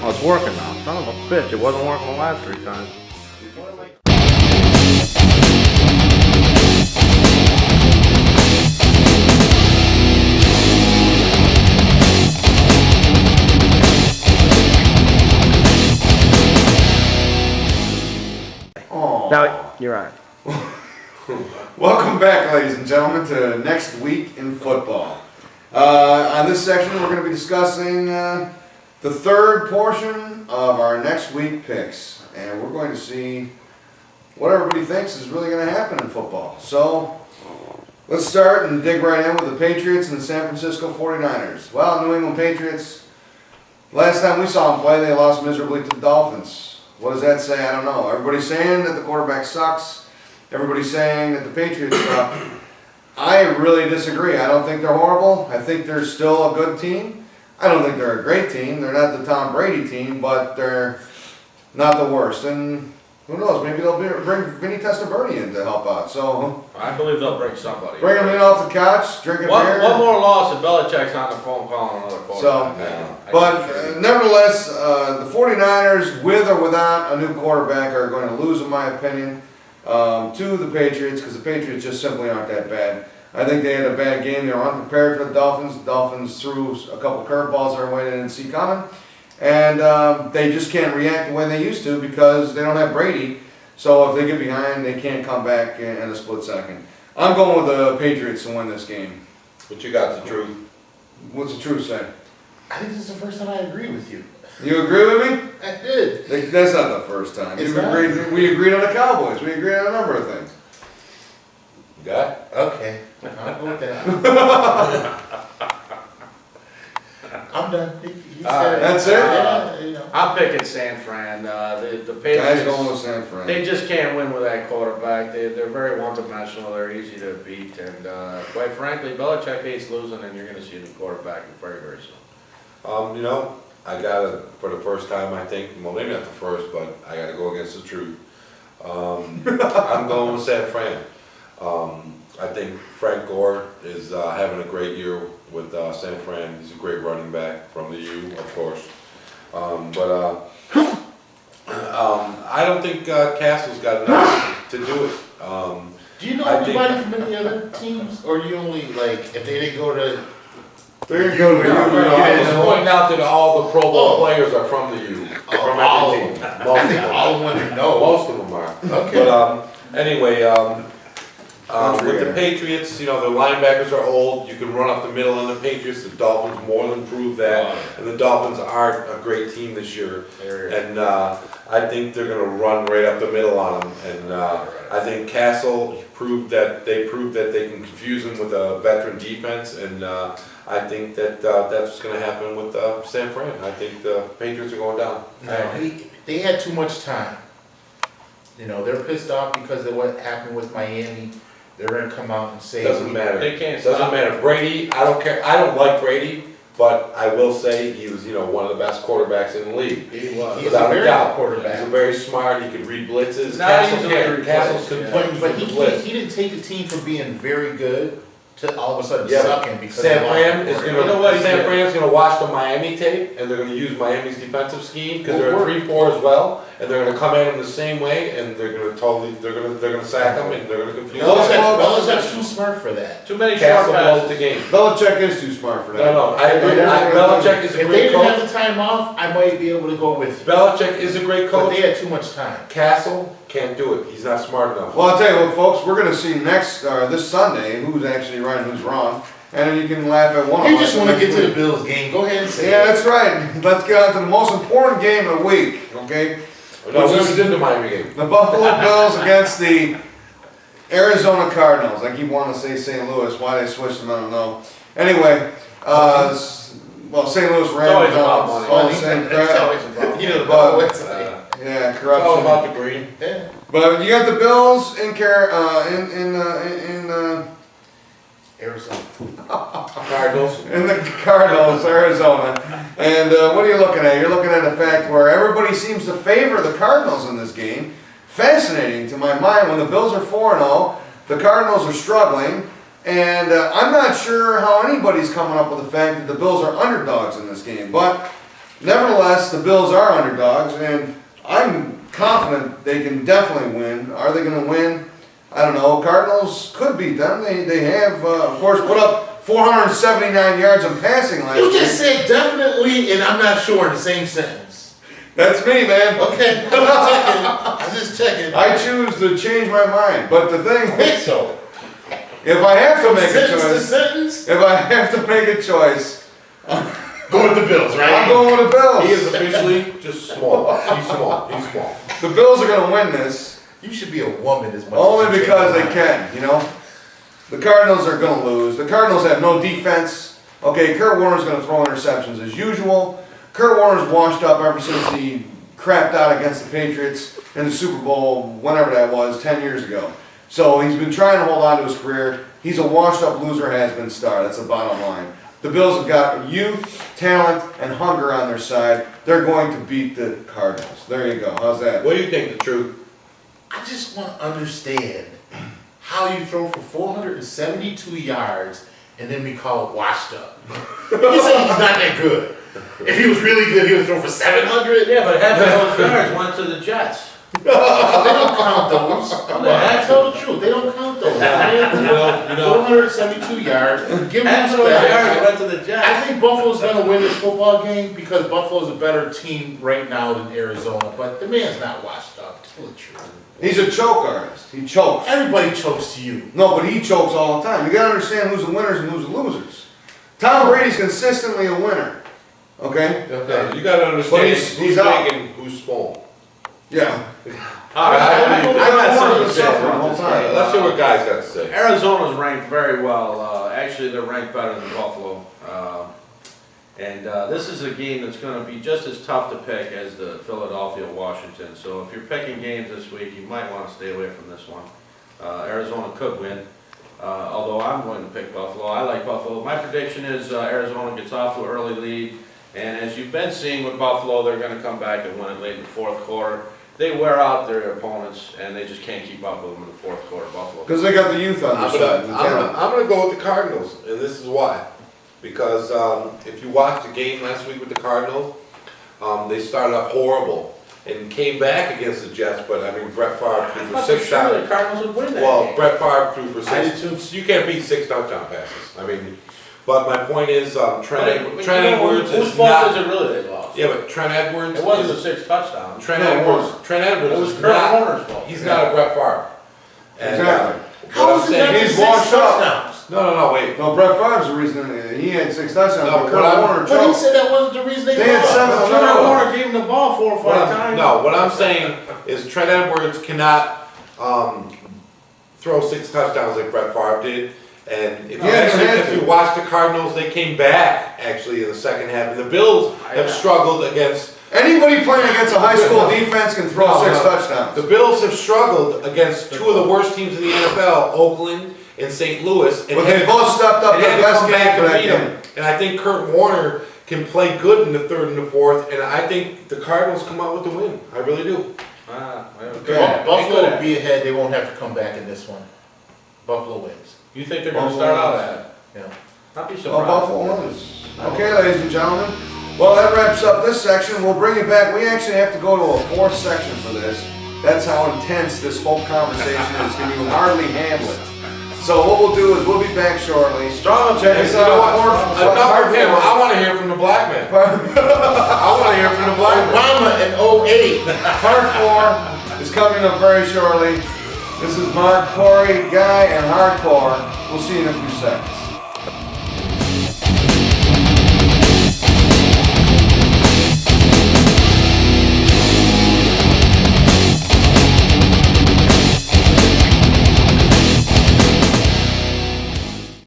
Oh, it's working now. Son of a bitch, it wasn't working the last 3 times. Oh. Now, you're on. Welcome back, ladies and gentlemen, to Next Week in Football. On this section, we're going to be discussing the third portion of our next week picks. And we're going to see what everybody thinks is really going to happen in football. So, let's start and dig right in with the Patriots and the San Francisco 49ers. Well, New England Patriots, last time we saw them play, they lost miserably to the Dolphins. What does that say? I don't know. Everybody's saying that the quarterback sucks. Everybody's saying that the Patriots suck. I really disagree. I don't think they're horrible. I think they're still a good team. I don't think they're a great team. They're not the Tom Brady team, but they're not the worst. And who knows? Maybe they'll bring Vinny Testaverde in to help out. So I believe they'll bring somebody. Bring him in off the couch, drink a beer. One more loss and Belichick's on the phone calling another quarterback. Nevertheless, the 49ers, with or without a new quarterback, are going to lose, in my opinion, to the Patriots, because the Patriots just simply aren't that bad. I think they had a bad game. They were unprepared for the Dolphins. The Dolphins threw a couple curveballs their way they didn't see coming. And they just can't react the way they used to because they don't have Brady. So if they get behind, they can't come back in a split second. I'm going with the Patriots to win this game. But you got the truth. What's the truth say? I think this is the first time I agree with you. You agree with me? I did. That's not the first time. It's not. We agreed on the Cowboys. We agreed on a number of things. You got it? Okay. I'll go with that. I'm done. He said, that's it? Yeah, you know. I'm picking San Fran. The Guys Patriots, going with San Fran. they just can't win with that quarterback. They're very one-dimensional. They're easy to beat. And quite frankly, Belichick hates losing, and you're going to see a new quarterback very, very soon. You know, I got it for the first time, I think. Well, maybe not the first, but I got to go against the truth. I'm going with San Fran. I think Frank Gore is having a great year with San Fran. He's a great running back from the U, of course. I don't think Castle's got enough to do it. Do you know anybody from any other teams? Or do you only, like, if they didn't go to... There you go. I was pointing out that all the Pro Bowl players are from the U. From all every of team. them. Most I of think them. all of them know. Most of them are. Okay. But anyway, with the Patriots, you know, the linebackers are old. You can run up the middle on the Patriots. The Dolphins more than prove that. And the Dolphins aren't a great team this year. And I think they're going to run right up the middle on them. And I think Castle proved that they can confuse them with a veteran defense. And I think that that's what's going to happen with San Fran. I think the Patriots are going down. No, they had too much time. You know, they're pissed off because of what happened with Miami. They're going to come out and say... Doesn't matter. They can't Doesn't stop. matter. Brady, I don't care. I don't like Brady, but I will say he was, you know, one of the best quarterbacks in the league. He was. He's a Without a very doubt. good quarterback. He's very smart. He could read blitzes. Now Castle's he's easily Castle's replaced, complete But with the blitz. he didn't take the team from being very good to all of a sudden Yeah, sucking because San they lost Fran the is quarterback. going You know what to he San did? Fran's going to watch the Miami tape, and they're going to use Miami's defensive scheme because they're a 3-4 as well, and they're going to come at him the same way, and they're going to they're going to sack him, and they're going to confuse him. Belichick's too smart for that. Too many short Castle blows the passes. game. Belichick is too smart for that. No, I agree. Belichick is a If they great didn't have coach. the time off, I might be able to go with you. Belichick is a great But coach. they had too much time. Castle can't do it. He's not smart enough. Well, I'll tell you what, folks. We're going to see this Sunday who's actually right and who's wrong. And then you can laugh at one of us. You just want to next get to week. the Bills game. Go ahead and say Yeah, it. that's right. Let's get on to the most important game of the week, okay? No, we was in the Miami game. The Buffalo Bills against the Arizona Cardinals. I keep wanting to say St. Louis. Why they switched them, I don't know. Anyway, well, St. Louis Rams. always about money. All the same It's crap. always about You know, but what's Yeah, It's all corruption. about the green. yeah. But you got the Bills in Arizona. Cardinals. in the Cardinals, Arizona. And what are you looking at? You're looking at a fact where everybody seems to favor the Cardinals in this game. Fascinating to my mind. When the Bills are 4-0, the Cardinals are struggling. And I'm not sure how anybody's coming up with the fact that the Bills are underdogs in this game. But Nevertheless, the Bills are underdogs, and I'm confident they can definitely win. Are they going to win? I don't know. Cardinals could beat them. They have, of course, put up 479 yards of passing last year. You just said definitely, and I'm not sure in the same sentence. That's me, man. Okay, I'm just checking. I choose to change my mind, but the thing is, So, if I have to make a sentence to choice, sentence, if I have to make a choice, go with the Bills, right? I'm going with the Bills. He is officially just small. He's small. He's small. The Bills are going to win this. You should be a woman as much as Only you because they change can, you know? The Cardinals are going to lose. The Cardinals have no defense. Okay, Kurt Warner's going to throw interceptions as usual. Kurt Warner's washed up ever since he crapped out against the Patriots in the Super Bowl, whenever that was, 10 years ago. So he's been trying to hold on to his career. He's a washed-up loser, has-been star. That's the bottom line. The Bills have got youth, talent, and hunger on their side. They're going to beat the Cardinals. There you go. How's that? What do you think, the truth? I just want to understand how you throw for 472 yards and then be called washed up. You say he's not that good. If he was really good, he would throw for 700. Yeah, but half of those yards went to the Jets. They don't count those. I tell the truth. They don't count those. You know, 472 yards. Give them Half of those respect. yards went to the Jets. I think Buffalo's going to win this football game because Buffalo's a better team right now than Arizona. But the man's not washed up. Tell the truth. He's a choke artist. He chokes. Everybody chokes to you. No, but he chokes all the time. You got to understand who's the winners and who's the losers. Tom Brady's consistently a winner. Okay? Yeah, you got to But understand he's who's out. big and who's small. Yeah. All right, I got something to say the about whole this time. game. Let's see what guys got to say. Arizona's ranked very well. Actually, they're ranked better than Buffalo. This is a game that's going to be just as tough to pick as the Philadelphia-Washington. So if you're picking games this week, you might want to stay away from this one. Arizona could win, although I'm going to pick Buffalo. I like Buffalo. My prediction is Arizona gets off to an early lead. And as you've been seeing with Buffalo, they're going to come back and win it late in the fourth quarter. They wear out their opponents, and they just can't keep up with them in the fourth quarter, Buffalo. Because they got the youth on their side. the talent. I'm gonna go with the Cardinals, and this is why. Because if you watched the game last week with the Cardinals, they started off horrible and came back against the Jets. But I mean, Brett Favre threw for 6 the Cardinals would win that Well, game. Brett Favre threw for I 6. You can't beat 6 touchdown passes. I mean, but my point is, Trent Whose Edwards is fault not. is it really they lost? Yeah, but Trent Edwards. It wasn't is, a 6 touchdown. Trent No, it Edwards. wasn't. Trent Edwards It was is Kurt not. Warner's fault. He's not a Brett Favre. And, Exactly. How what is I'm it not saying he's six washed up. touchdowns? no, wait. No, Brett Favre's the reason he had 6 touchdowns. No, but but Kurt I'm- Warner But he choked. said that wasn't the reason they They had lost. 7. Kurt No, Warner gave him the ball 4 or 5 times. No, what I'm saying is Trent Edwards cannot throw 6 touchdowns like Brett Favre did. And if you, if you watch the Cardinals, they came back actually in the second half. And the Bills have struggled against. Anybody playing against a high school defense can throw 6 touchdowns. The Bills have struggled against 2 of the worst teams in the NFL, Oakland and St. Louis. And But they both stepped up and their had to best come game back for and that beat game. them. And I think Kurt Warner can play good in the 3rd and the 4th. And I think the Cardinals come out with the win. I really do. Okay. Buffalo will be ahead. They won't have to come back in this one. Buffalo wins. You think they're going to start out at? Yeah. I'd be Well, surprised. Buffalo wins. Okay, ladies and gentlemen. Well, that wraps up this section. We'll bring it back. We actually have to go to a 4th section for this. That's how intense this whole conversation is. Can you hardly handle it? So what we'll do is we'll be back shortly. Strong Check us You know what? out. Enough of him. I want to hear from the black man. I want to hear from the black man. Obama in 08. Part 4 is coming up very shortly. This is Mark, Cory, Guy, and Hardcore. We'll see you in a few seconds.